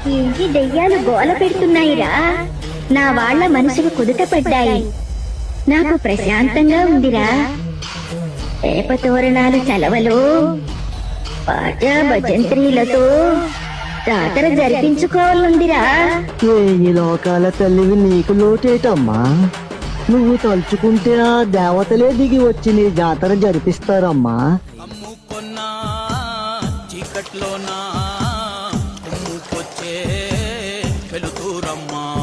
ఇంటి దెయ్యాలు గోల పెడుతున్నాయిరా. నా వాళ్ళ మనసుకు కుదుట పడ్డాయి. నాకు ప్రశాంతంగా ఉందిరా. వేప తోరణాలు చలవలు పాటా భజంత్రీలతో జాతర జరిపించుకోవాలందిరా. ఈ లోకాల తల్లివి నీకు లోటేటమ్మా. నువ్వు తలుచుకుంటే ఆ దేవతలే దిగి వచ్చి నీ జాతర జరిపిస్తారమ్మా. అమ్ముకున్నా చీకట్లోనా వెలుతురమ్మా.